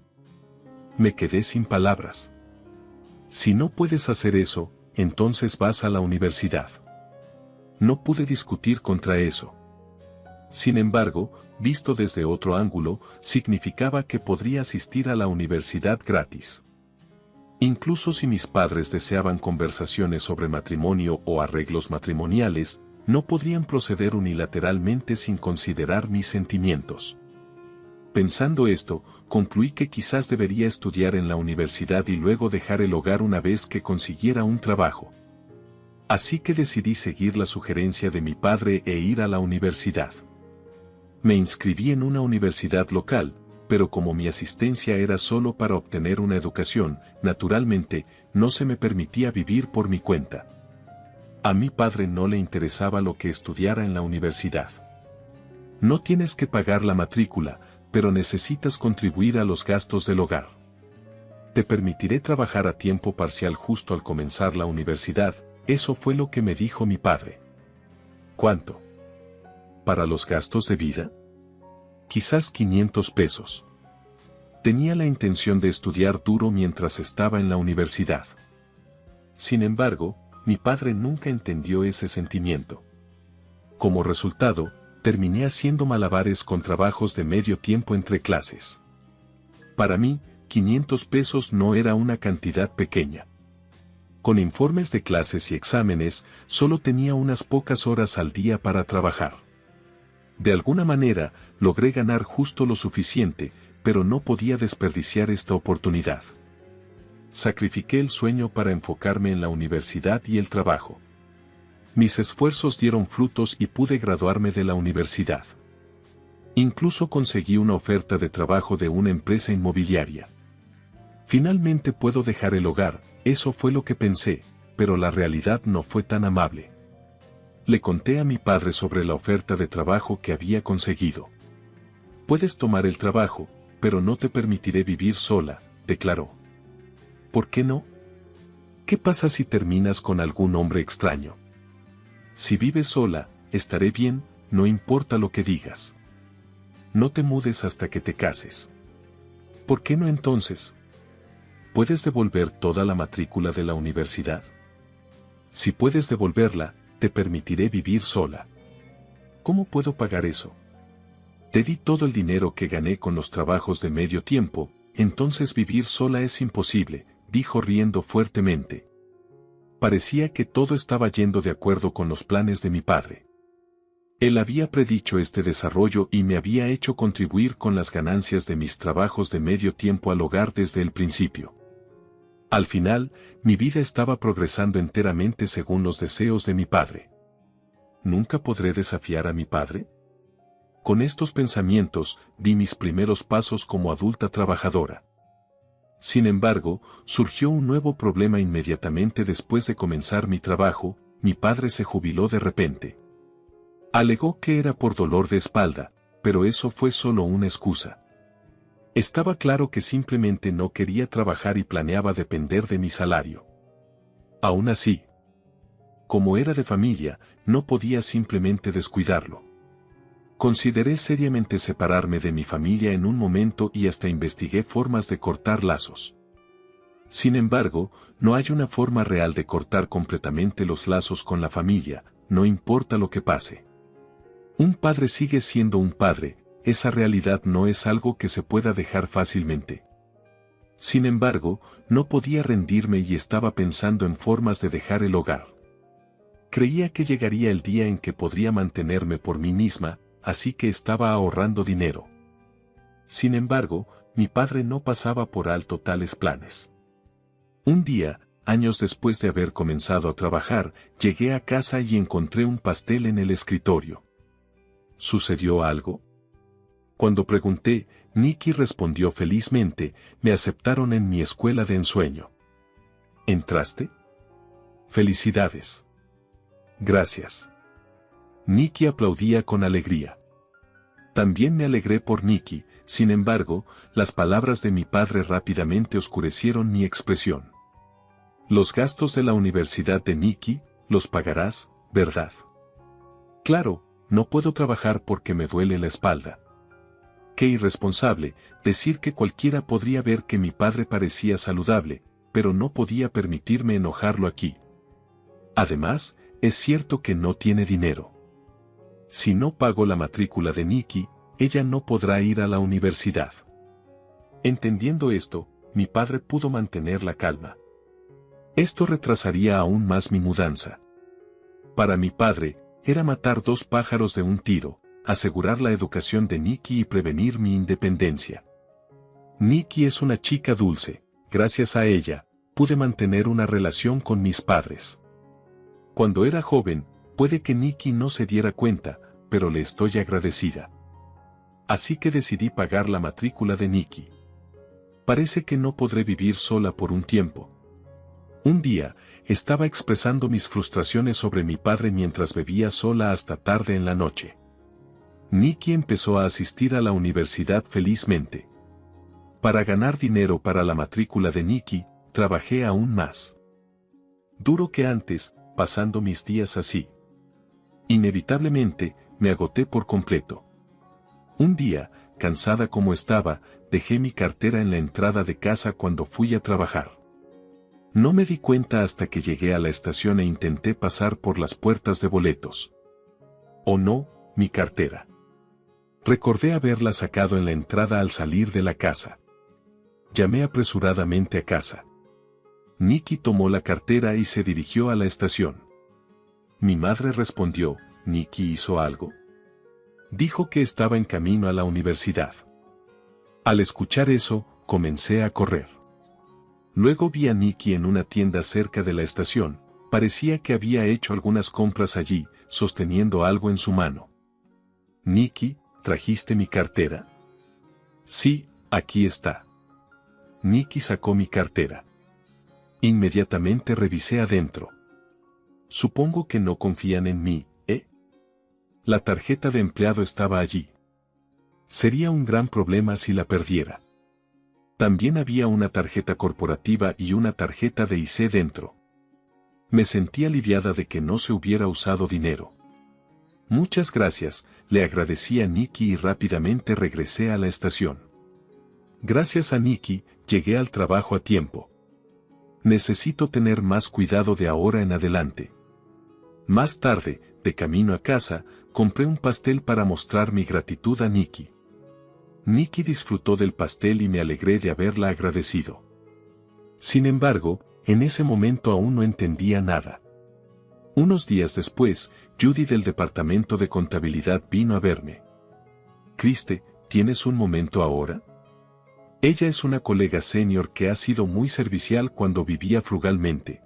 Me quedé sin palabras. Si no puedes hacer eso, entonces vas a la universidad. No pude discutir contra eso. Sin embargo, visto desde otro ángulo, significaba que podría asistir a la universidad gratis. Incluso si mis padres deseaban conversaciones sobre matrimonio o arreglos matrimoniales, no podrían proceder unilateralmente sin considerar mis sentimientos. Pensando esto, concluí que quizás debería estudiar en la universidad y luego dejar el hogar una vez que consiguiera un trabajo. Así que decidí seguir la sugerencia de mi padre e ir a la universidad. Me inscribí en una universidad local, pero como mi asistencia era solo para obtener una educación, naturalmente, no se me permitía vivir por mi cuenta. A mi padre no le interesaba lo que estudiara en la universidad. No tienes que pagar la matrícula, pero necesitas contribuir a los gastos del hogar. Te permitiré trabajar a tiempo parcial justo al comenzar la universidad, eso fue lo que me dijo mi padre. ¿Cuánto? ¿Para los gastos de vida? Quizás 500 pesos. Tenía la intención de estudiar duro mientras estaba en la universidad. Sin embargo, mi padre nunca entendió ese sentimiento. Como resultado, terminé haciendo malabares con trabajos de medio tiempo entre clases. Para mí, 500 pesos no era una cantidad pequeña. Con informes de clases y exámenes, solo tenía unas pocas horas al día para trabajar. De alguna manera, logré ganar justo lo suficiente, pero no podía desperdiciar esta oportunidad. Sacrifiqué el sueño para enfocarme en la universidad y el trabajo. Mis esfuerzos dieron frutos y pude graduarme de la universidad. Incluso conseguí una oferta de trabajo de una empresa inmobiliaria. Finalmente puedo dejar el hogar, eso fue lo que pensé, pero la realidad no fue tan amable. Le conté a mi padre sobre la oferta de trabajo que había conseguido. Puedes tomar el trabajo, pero no te permitiré vivir sola, declaró. ¿Por qué no? ¿Qué pasa si terminas con algún hombre extraño? Si vives sola, estaré bien, no importa lo que digas. No te mudes hasta que te cases. ¿Por qué no entonces? ¿Puedes devolver toda la matrícula de la universidad? Si puedes devolverla, te permitiré vivir sola. ¿Cómo puedo pagar eso? Te di todo el dinero que gané con los trabajos de medio tiempo, entonces vivir sola es imposible, dijo riendo fuertemente. Parecía que todo estaba yendo de acuerdo con los planes de mi padre. Él había predicho este desarrollo y me había hecho contribuir con las ganancias de mis trabajos de medio tiempo al hogar desde el principio. Al final, mi vida estaba progresando enteramente según los deseos de mi padre. ¿Nunca podré desafiar a mi padre? Con estos pensamientos, di mis primeros pasos como adulta trabajadora. Sin embargo, surgió un nuevo problema inmediatamente después de comenzar mi trabajo: mi padre se jubiló de repente. Alegó que era por dolor de espalda, pero eso fue solo una excusa. Estaba claro que simplemente no quería trabajar y planeaba depender de mi salario. Aún así, como era de familia, no podía simplemente descuidarlo. Consideré seriamente separarme de mi familia en un momento y hasta investigué formas de cortar lazos. Sin embargo, no hay una forma real de cortar completamente los lazos con la familia, no importa lo que pase. Un padre sigue siendo un padre, esa realidad no es algo que se pueda dejar fácilmente. Sin embargo, no podía rendirme y estaba pensando en formas de dejar el hogar. Creía que llegaría el día en que podría mantenerme por mí misma, así que estaba ahorrando dinero. Sin embargo, mi padre no pasaba por alto tales planes. Un día, años después de haber comenzado a trabajar, llegué a casa y encontré un pastel en el escritorio. ¿Sucedió algo? Cuando pregunté, Nikki respondió felizmente, me aceptaron en mi escuela de ensueño. ¿Entraste? Felicidades. Gracias. Nikki aplaudía con alegría. También me alegré por Nikki, sin embargo, las palabras de mi padre rápidamente oscurecieron mi expresión. Los gastos de la universidad de Nikki, los pagarás, ¿verdad? Claro, no puedo trabajar porque me duele la espalda. Qué irresponsable, decir que cualquiera podría ver que mi padre parecía saludable, pero no podía permitirme enojarlo aquí. Además, es cierto que no tiene dinero. Si no pago la matrícula de Nikki, ella no podrá ir a la universidad. Entendiendo esto, mi padre pudo mantener la calma. Esto retrasaría aún más mi mudanza. Para mi padre, era matar dos pájaros de un tiro, asegurar la educación de Nikki y prevenir mi independencia. Nikki es una chica dulce, gracias a ella, pude mantener una relación con mis padres. Cuando era joven, puede que Nikki no se diera cuenta, pero le estoy agradecida. Así que decidí pagar la matrícula de Nikki. Parece que no podré vivir sola por un tiempo. Un día, estaba expresando mis frustraciones sobre mi padre mientras bebía sola hasta tarde en la noche. Nikki empezó a asistir a la universidad felizmente. Para ganar dinero para la matrícula de Nikki, trabajé aún más. Duro que antes, pasando mis días así. Inevitablemente, me agoté por completo. Un día, cansada como estaba, dejé mi cartera en la entrada de casa cuando fui a trabajar. No me di cuenta hasta que llegué a la estación e intenté pasar por las puertas de boletos. Oh no, mi cartera. Recordé haberla sacado en la entrada al salir de la casa. Llamé apresuradamente a casa. Nikki tomó la cartera y se dirigió a la estación. Mi madre respondió, ¿Nikki hizo algo? Dijo que estaba en camino a la universidad. Al escuchar eso, comencé a correr. Luego vi a Nikki en una tienda cerca de la estación, parecía que había hecho algunas compras allí, sosteniendo algo en su mano. Nikki, ¿trajiste mi cartera? Sí, aquí está. Nikki sacó mi cartera. Inmediatamente revisé adentro. Supongo que no confían en mí, ¿eh? La tarjeta de empleado estaba allí. Sería un gran problema si la perdiera. También había una tarjeta corporativa y una tarjeta de IC dentro. Me sentí aliviada de que no se hubiera usado dinero. Muchas gracias, le agradecí a Nikki y rápidamente regresé a la estación. Gracias a Nikki, llegué al trabajo a tiempo. Necesito tener más cuidado de ahora en adelante. Más tarde, de camino a casa, compré un pastel para mostrar mi gratitud a Nikki. Nikki disfrutó del pastel y me alegré de haberla agradecido. Sin embargo, en ese momento aún no entendía nada. Unos días después, Judy del departamento de contabilidad vino a verme. Kriste, ¿tienes un momento ahora? Ella es una colega senior que ha sido muy servicial cuando vivía frugalmente.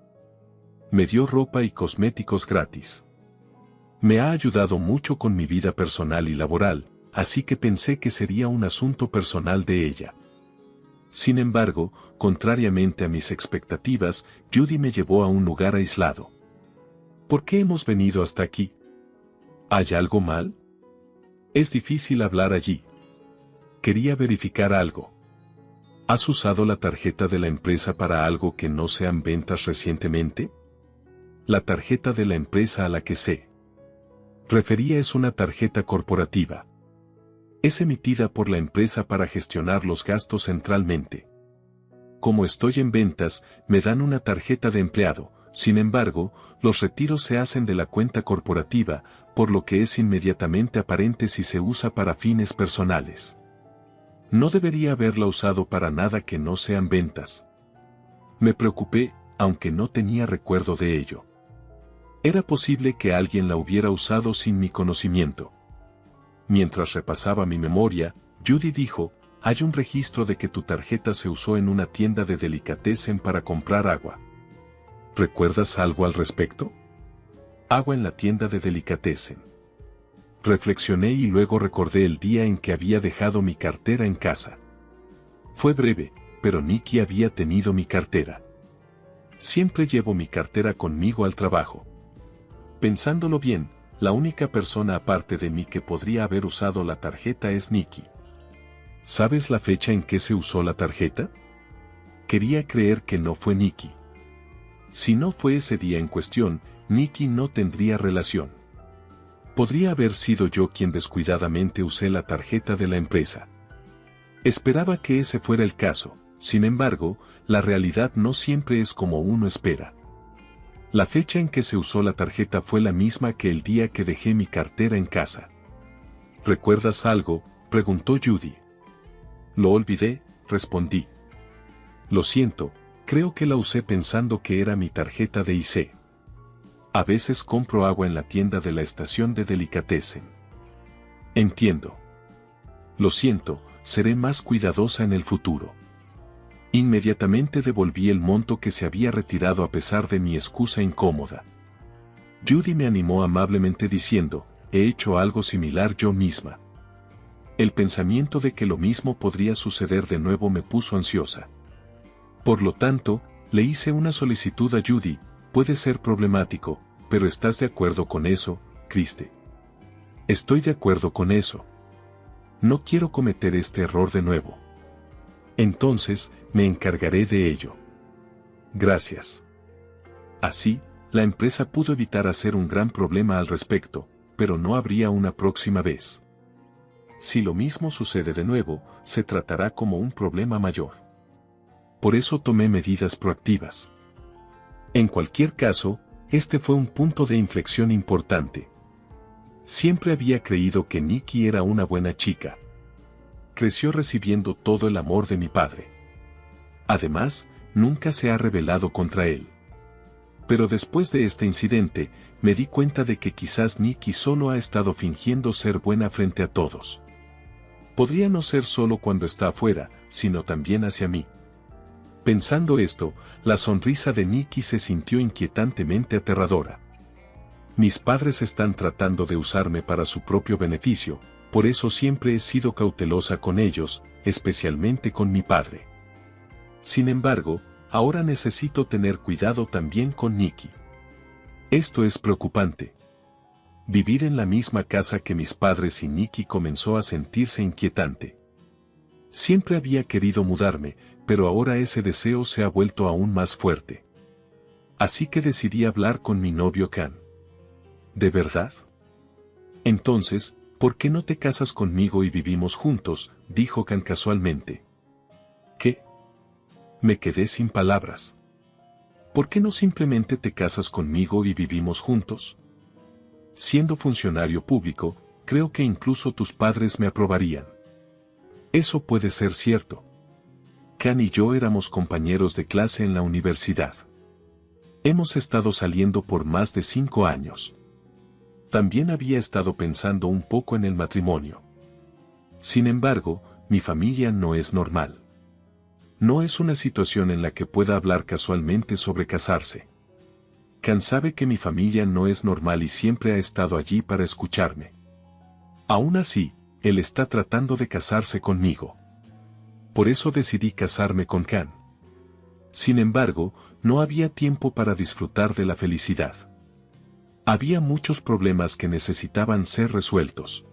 Me dio ropa y cosméticos gratis. Me ha ayudado mucho con mi vida personal y laboral, así que pensé que sería un asunto personal de ella. Sin embargo, contrariamente a mis expectativas, Judy me llevó a un lugar aislado. ¿Por qué hemos venido hasta aquí? ¿Hay algo mal? Es difícil hablar allí. Quería verificar algo. ¿Has usado la tarjeta de la empresa para algo que no sean ventas recientemente? La tarjeta de la empresa a la que se refería es una tarjeta corporativa. Es emitida por la empresa para gestionar los gastos centralmente. Como estoy en ventas, me dan una tarjeta de empleado, Sin embargo, los retiros se hacen de la cuenta corporativa, por lo que es inmediatamente aparente si se usa para fines personales. No debería haberla usado para nada que no sean ventas. Me preocupé, aunque no tenía recuerdo de ello. Era posible que alguien la hubiera usado sin mi conocimiento. Mientras repasaba mi memoria, Judy dijo, hay un registro de que tu tarjeta se usó en una tienda de delicatessen para comprar agua. ¿Recuerdas algo al respecto? Agua en la tienda de delicatessen. Reflexioné y luego recordé el día en que había dejado mi cartera en casa. Fue breve, pero Nikki había tenido mi cartera. Siempre llevo mi cartera conmigo al trabajo. Pensándolo bien, la única persona aparte de mí que podría haber usado la tarjeta es Nikki. ¿Sabes la fecha en que se usó la tarjeta? Quería creer que no fue Nikki. Si no fue ese día en cuestión, Nikki no tendría relación. Podría haber sido yo quien descuidadamente usé la tarjeta de la empresa. Esperaba que ese fuera el caso, sin embargo, la realidad no siempre es como uno espera. La fecha en que se usó la tarjeta fue la misma que el día que dejé mi cartera en casa. ¿Recuerdas algo?, preguntó Judy. Lo olvidé, respondí. Lo siento, creo que la usé pensando que era mi tarjeta de IC. A veces compro agua en la tienda de la estación de delicatessen. Entiendo. Lo siento, seré más cuidadosa en el futuro. Inmediatamente devolví el monto que se había retirado a pesar de mi excusa incómoda. Judy me animó amablemente diciendo, he hecho algo similar yo misma. El pensamiento de que lo mismo podría suceder de nuevo me puso ansiosa. Por lo tanto, le hice una solicitud a Judy, puede ser problemático, pero ¿estás de acuerdo con eso, Kriste? Estoy de acuerdo con eso. No quiero cometer este error de nuevo. Entonces, me encargaré de ello. Gracias. Así, la empresa pudo evitar hacer un gran problema al respecto, pero no habría una próxima vez. Si lo mismo sucede de nuevo, se tratará como un problema mayor. Por eso tomé medidas proactivas. En cualquier caso, este fue un punto de inflexión importante. Siempre había creído que Nikki era una buena chica. Creció recibiendo todo el amor de mi padre. Además, nunca se ha rebelado contra él. Pero después de este incidente, me di cuenta de que quizás Nikki solo ha estado fingiendo ser buena frente a todos. Podría no ser solo cuando está afuera, sino también hacia mí. Pensando esto, la sonrisa de Nikki se sintió inquietantemente aterradora. Mis padres están tratando de usarme para su propio beneficio, por eso siempre he sido cautelosa con ellos, especialmente con mi padre. Sin embargo, ahora necesito tener cuidado también con Nikki. Esto es preocupante. Vivir en la misma casa que mis padres y Nikki comenzó a sentirse inquietante. Siempre había querido mudarme, pero ahora ese deseo se ha vuelto aún más fuerte. Así que decidí hablar con mi novio Kan. ¿De verdad? Entonces, ¿por qué no te casas conmigo y vivimos juntos?, dijo Kan casualmente. ¿Qué? Me quedé sin palabras. ¿Por qué no simplemente te casas conmigo y vivimos juntos? Siendo funcionario público, creo que incluso tus padres me aprobarían. Eso puede ser cierto. Kan y yo éramos compañeros de clase en la universidad. Hemos estado saliendo por más de 5 años. También había estado pensando un poco en el matrimonio. Sin embargo, mi familia no es normal. No es una situación en la que pueda hablar casualmente sobre casarse. Kan sabe que mi familia no es normal y siempre ha estado allí para escucharme. Aún así, él está tratando de casarse conmigo. Por eso decidí casarme con Kan. Sin embargo, no había tiempo para disfrutar de la felicidad. Había muchos problemas que necesitaban ser resueltos.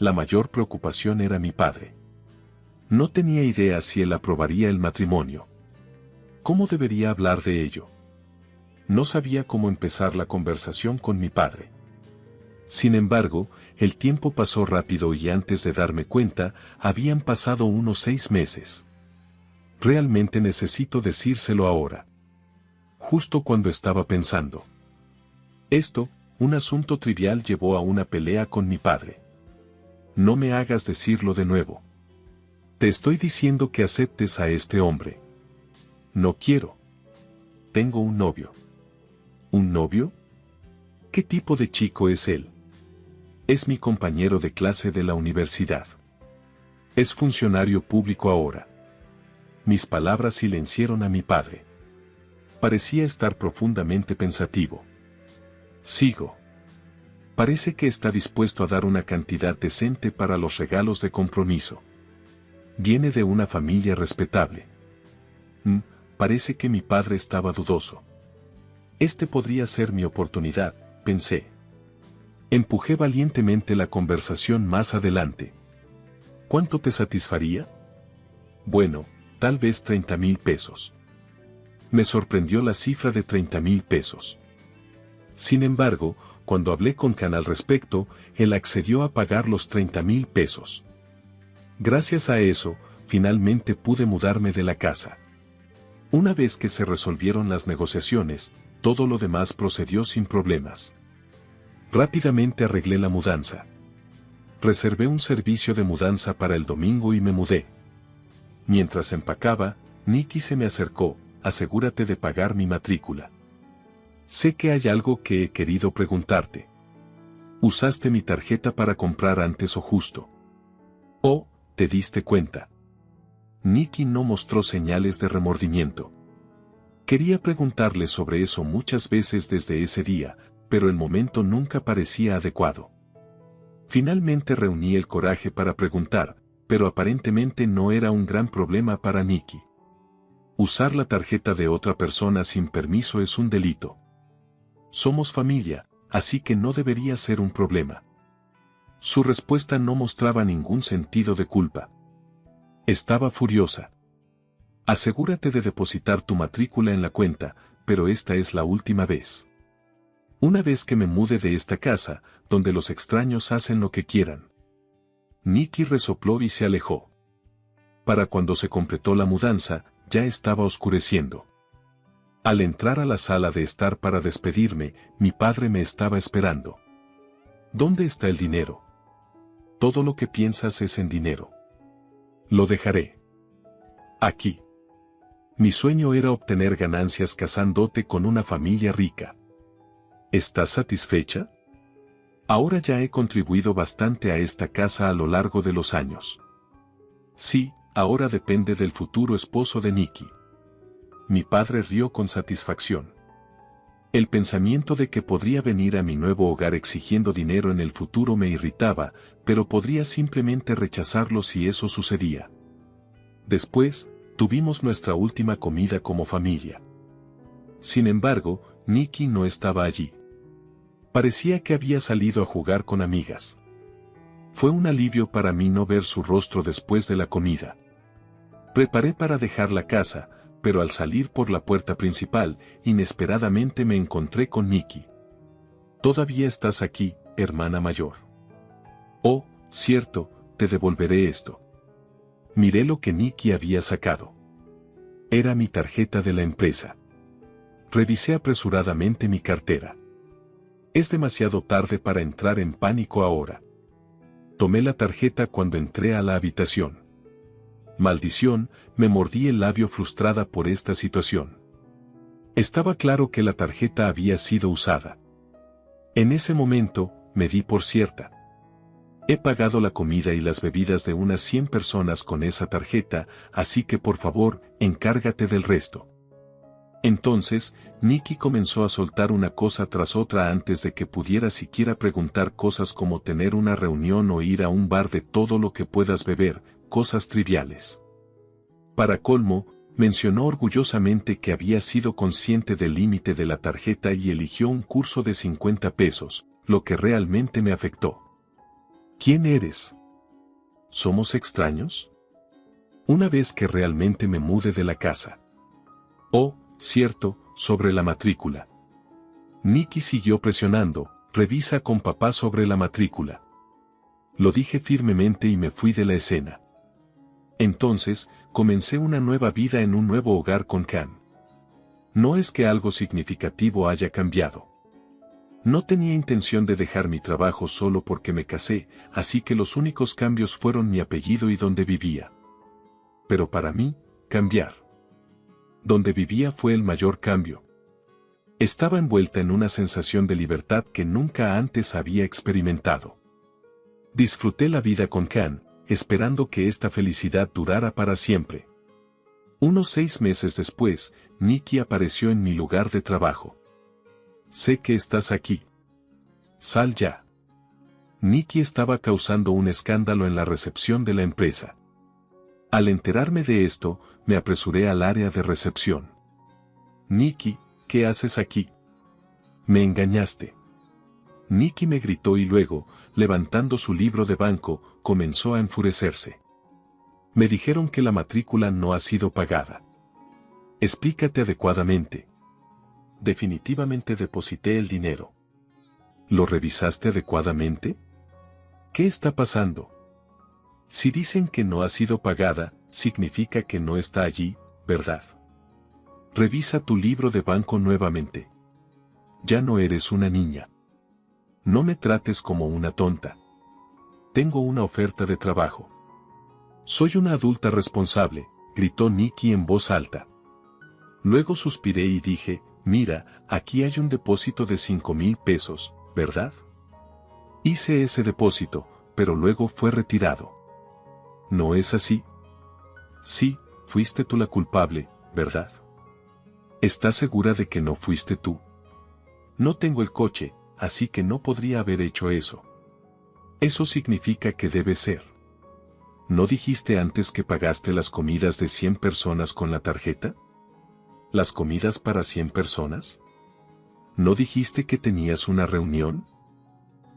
La mayor preocupación era mi padre. No tenía idea si él aprobaría el matrimonio. ¿Cómo debería hablar de ello? No sabía cómo empezar la conversación con mi padre. Sin embargo, el tiempo pasó rápido y antes de darme cuenta, habían pasado unos 6 meses. Realmente necesito decírselo ahora. justo cuando estaba pensando. Esto, un asunto trivial, llevó a una pelea con mi padre. No me hagas decirlo de nuevo. Te estoy diciendo que aceptes a este hombre. No quiero. Tengo un novio. ¿Un novio? ¿Qué tipo de chico es él? Es mi compañero de clase de la universidad. Es funcionario público ahora. Mis palabras silenciaron a mi padre. Parecía estar profundamente pensativo. Sigo. Parece que está dispuesto a dar una cantidad decente para los regalos de compromiso. Viene de una familia respetable. Parece que mi padre estaba dudoso. Este podría ser mi oportunidad, pensé. Empujé valientemente la conversación más adelante. ¿Cuánto te satisfaría? Bueno, tal vez 30,000 pesos. Me sorprendió la cifra de 30,000 pesos. Sin embargo, cuando hablé con Can al respecto, él accedió a pagar los 30,000 pesos. Gracias a eso, finalmente pude mudarme de la casa. Una vez que se resolvieron las negociaciones, todo lo demás procedió sin problemas. Rápidamente arreglé la mudanza. Reservé un servicio de mudanza para el domingo y me mudé. Mientras empacaba, Nikki se me acercó. Asegúrate de pagar mi matrícula. Sé que hay algo que he querido preguntarte. ¿Usaste mi tarjeta para comprar antes o justo? ¿O te diste cuenta? Nikki no mostró señales de remordimiento. Quería preguntarle sobre eso muchas veces desde ese día, pero el momento nunca parecía adecuado. Finalmente reuní el coraje para preguntar, pero aparentemente no era un gran problema para Nikki. Usar la tarjeta de otra persona sin permiso es un delito. Somos familia, así que no debería ser un problema. Su respuesta no mostraba ningún sentido de culpa. Estaba furiosa. Asegúrate de depositar tu matrícula en la cuenta, pero esta es la última vez. Una vez que me mude de esta casa, donde los extraños hacen lo que quieran. Nikki resopló y se alejó. Para cuando se completó la mudanza, ya estaba oscureciendo. Al entrar a la sala de estar para despedirme, mi padre me estaba esperando. ¿Dónde está el dinero? Todo lo que piensas es en dinero. Lo dejaré. Aquí. Mi sueño era obtener ganancias casándote con una familia rica. ¿Estás satisfecha? Ahora ya he contribuido bastante a esta casa a lo largo de los años. Sí, ahora depende del futuro esposo de Nikki. Mi padre rió con satisfacción. El pensamiento de que podría venir a mi nuevo hogar exigiendo dinero en el futuro me irritaba, pero podría simplemente rechazarlo si eso sucedía. Después, tuvimos nuestra última comida como familia. Sin embargo, Nikki no estaba allí. Parecía que había salido a jugar con amigas. Fue un alivio para mí no ver su rostro después de la comida. Preparé para dejar la casa, pero al salir por la puerta principal, inesperadamente me encontré con Nikki. «Todavía estás aquí, hermana mayor». «Oh, cierto, te devolveré esto». Miré lo que Nikki había sacado. Era mi tarjeta de la empresa. Revisé apresuradamente mi cartera. Es demasiado tarde para entrar en pánico ahora. Tomé la tarjeta cuando entré a la habitación. Maldición, me mordí el labio frustrada por esta situación. Estaba claro que la tarjeta había sido usada. En ese momento, me di por cierta. He pagado la comida y las bebidas de unas 100 personas con esa tarjeta, así que por favor, encárgate del resto. Entonces, Nikki comenzó a soltar una cosa tras otra antes de que pudiera siquiera preguntar cosas como tener una reunión o ir a un bar de todo lo que puedas beber, cosas triviales. Para colmo, mencionó orgullosamente que había sido consciente del límite de la tarjeta y eligió un curso de 50 pesos, lo que realmente me afectó. ¿Quién eres? ¿Somos extraños? Una vez que realmente me mude de la casa. Oh, cierto, sobre la matrícula. Nikki siguió presionando, revisa con papá sobre la matrícula. Lo dije firmemente y me fui de la escena. Entonces, comencé una nueva vida en un nuevo hogar con Can. No es que algo significativo haya cambiado. No tenía intención de dejar mi trabajo solo porque me casé, así que los únicos cambios fueron mi apellido y donde vivía. Pero para mí, cambiar. Donde vivía fue el mayor cambio. Estaba envuelta en una sensación de libertad que nunca antes había experimentado. Disfruté la vida con Can, esperando que esta felicidad durara para siempre. Unos 6 meses después, Nikki apareció en mi lugar de trabajo. Sé que estás aquí. Sal ya. Nikki estaba causando un escándalo en la recepción de la empresa. Al enterarme de esto, me apresuré al área de recepción. Nikki, ¿qué haces aquí? Me engañaste. Nikki me gritó y luego, levantando su libro de banco, comenzó a enfurecerse. Me dijeron que la matrícula no ha sido pagada. Explícate adecuadamente. Definitivamente deposité el dinero. ¿Lo revisaste adecuadamente? ¿Qué está pasando? Si dicen que no ha sido pagada, significa que no está allí, ¿verdad? Revisa tu libro de banco nuevamente. Ya no eres una niña. No me trates como una tonta. Tengo una oferta de trabajo. Soy una adulta responsable, gritó Nikki en voz alta. Luego suspiré y dije, mira, aquí hay un depósito de 5,000 pesos, ¿verdad? Hice ese depósito, pero luego fue retirado. ¿No es así? Sí, fuiste tú la culpable, ¿verdad? ¿Estás segura de que no fuiste tú? No tengo el coche, así que no podría haber hecho eso. Eso significa que debe ser. ¿No dijiste antes que pagaste las comidas de 100 personas con la tarjeta? ¿Las comidas para 100 personas? ¿No dijiste que tenías una reunión?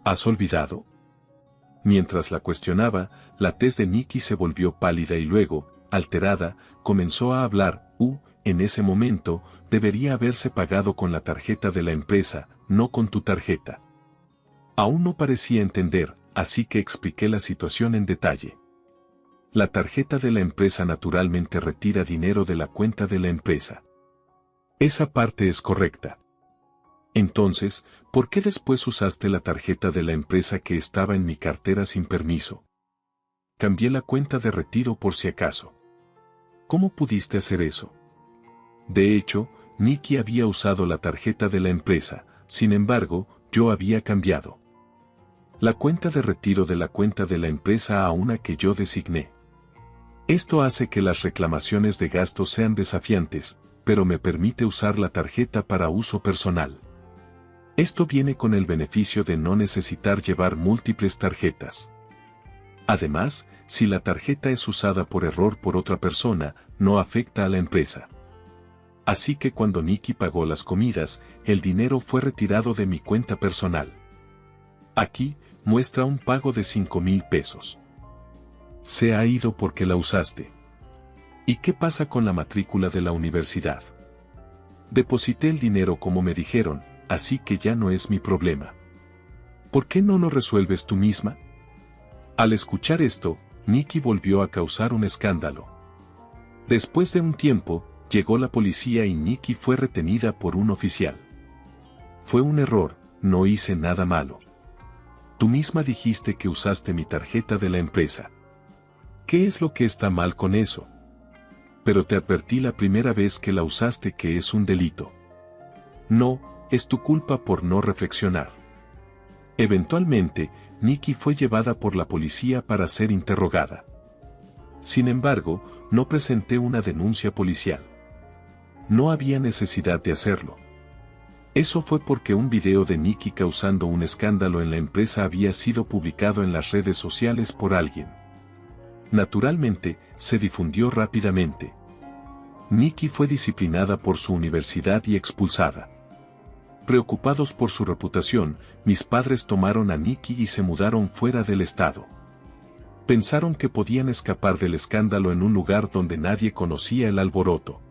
¿Has olvidado? Mientras la cuestionaba, la tez de Nikki se volvió pálida y luego, alterada, comenzó a hablar. En ese momento, debería haberse pagado con la tarjeta de la empresa, no con tu tarjeta. Aún no parecía entender, así que expliqué la situación en detalle. La tarjeta de la empresa naturalmente retira dinero de la cuenta de la empresa. Esa parte es correcta. Entonces, ¿por qué después usaste la tarjeta de la empresa que estaba en mi cartera sin permiso? Cambié la cuenta de retiro por si acaso. ¿Cómo pudiste hacer eso? De hecho, Nikki había usado la tarjeta de la empresa, sin embargo, yo había cambiado la cuenta de retiro de la cuenta de la empresa a una que yo designé. Esto hace que las reclamaciones de gastos sean desafiantes, pero me permite usar la tarjeta para uso personal. Esto viene con el beneficio de no necesitar llevar múltiples tarjetas. Además, si la tarjeta es usada por error por otra persona, no afecta a la empresa. Así que cuando Nikki pagó las comidas, el dinero fue retirado de mi cuenta personal. Aquí, muestra un pago de 5,000 pesos. Se ha ido porque la usaste. ¿Y qué pasa con la matrícula de la universidad? Deposité el dinero como me dijeron, así que ya no es mi problema. ¿Por qué no lo resuelves tú misma? Al escuchar esto, Nikki volvió a causar un escándalo. Después de un tiempo, llegó la policía y Nikki fue retenida por un oficial. Fue un error, no hice nada malo. Tú misma dijiste que usaste mi tarjeta de la empresa. ¿Qué es lo que está mal con eso? Pero te advertí la primera vez que la usaste que es un delito. No, es tu culpa por no reflexionar. Eventualmente, Nikki fue llevada por la policía para ser interrogada. Sin embargo, no presenté una denuncia policial. No había necesidad de hacerlo. Eso fue porque un video de Nikki causando un escándalo en la empresa había sido publicado en las redes sociales por alguien. Naturalmente, se difundió rápidamente. Nikki fue disciplinada por su universidad y expulsada. Preocupados por su reputación, mis padres tomaron a Nikki y se mudaron fuera del estado. Pensaron que podían escapar del escándalo en un lugar donde nadie conocía el alboroto.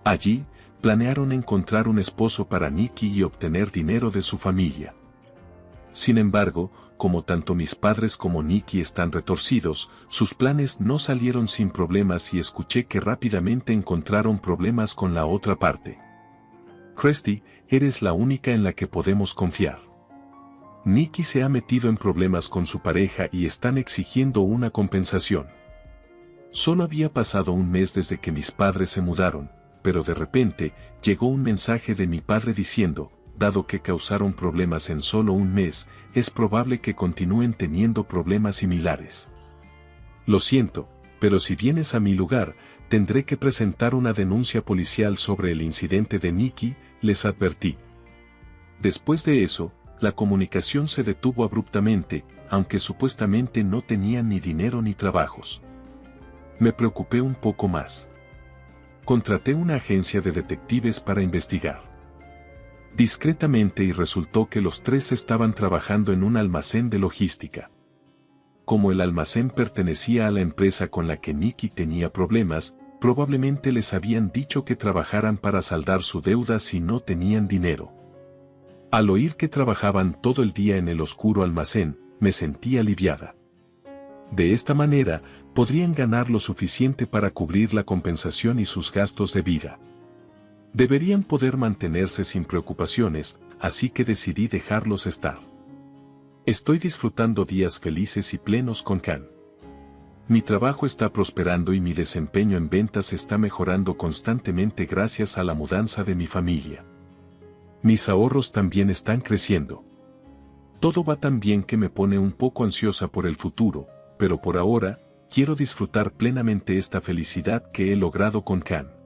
Allí, planearon encontrar un esposo para Nikki y obtener dinero de su familia. Sin embargo, como tanto mis padres como Nikki están retorcidos, sus planes no salieron sin problemas y escuché que rápidamente encontraron problemas con la otra parte. Kirsty, eres la única en la que podemos confiar. Nikki se ha metido en problemas con su pareja y están exigiendo una compensación. Solo había pasado un mes desde que mis padres se mudaron, pero de repente llegó un mensaje de mi padre diciendo, dado que causaron problemas en solo un mes, es probable que continúen teniendo problemas similares. Lo siento, pero si vienes a mi lugar, tendré que presentar una denuncia policial sobre el incidente de Nikki, les advertí. Después de eso, la comunicación se detuvo abruptamente, aunque supuestamente no tenían ni dinero ni trabajos. Me preocupé un poco más. Contraté una agencia de detectives para investigar discretamente y resultó que los tres estaban trabajando en un almacén de logística. Como el almacén pertenecía a la empresa con la que Nikki tenía problemas, probablemente les habían dicho que trabajaran para saldar su deuda si no tenían dinero. Al oír que trabajaban todo el día en el oscuro almacén, me sentí aliviada. De esta manera, podrían ganar lo suficiente para cubrir la compensación y sus gastos de vida. Deberían poder mantenerse sin preocupaciones, así que decidí dejarlos estar. Estoy disfrutando días felices y plenos con Can. Mi trabajo está prosperando y mi desempeño en ventas está mejorando constantemente gracias a la mudanza de mi familia. Mis ahorros también están creciendo. Todo va tan bien que me pone un poco ansiosa por el futuro, pero por ahora, quiero disfrutar plenamente esta felicidad que he logrado con Can.